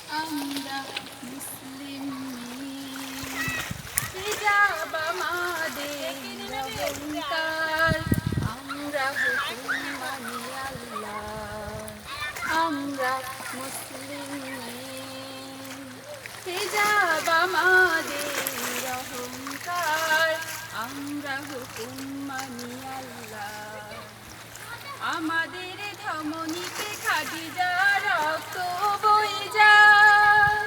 আমরা মুসলিম হিজাব আমাদের অহংকার, আমরা হুকুম মানি আল্লাহ। আমরা মুসলিম হিজাব আমাদের অহংকার, আমরা হুকুম মানি আল্লাহ। আমাদের ধমনীতে খাদিজা রক্ত বয়ে যায়,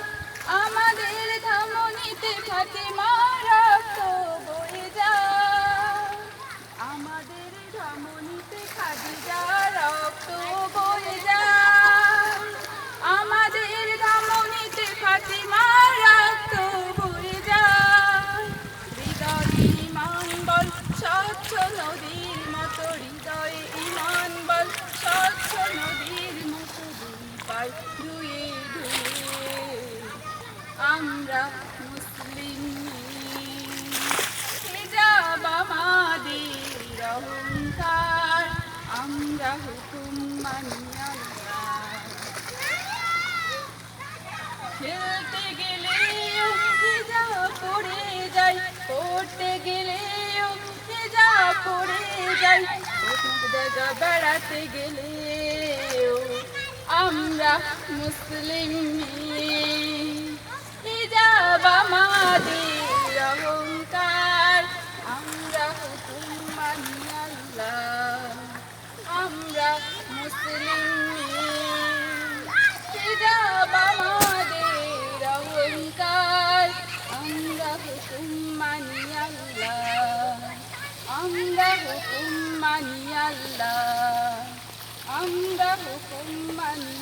আমাদের ধমনীতে ফাতেমা রক্ত বয়ে যায়, আমাদের ধমনীতে খাদিজা রক্ত বয়ে যায়, আমাদের ধমনীতে ফাতেমা রক্ত বয়ে যায়। হৃদয়ে ঈমান বল স্বচ্ছ নদীর মতো, হৃদয়ে ঈমান বল স্বচ্ছ নদীর মতো, দুই পাই ধুয়ে ধুয়ে আমরা মুসলিম। হিজাব আমাদের অহংকার, আমরা হুকুম মানি আল্লাহ। খেলতে গেলেও হিজাব পড়ে যাই, পড়তে গেলেও হিজাব পড়ে যাই, কোথাও জায়গা বেড়াতে গেলেও আমরা মুসলিম। হিজাব আমাদের অহংকার, আমরা হুকুম মানি আল্লাহ। আমরা মুসলিম। হিজাব আমাদের অহংকার, আমরা হুকুম মানি আল্লাহ। আমরা হুকুম মানি আল্লাহ, আমরা হুকুম মানি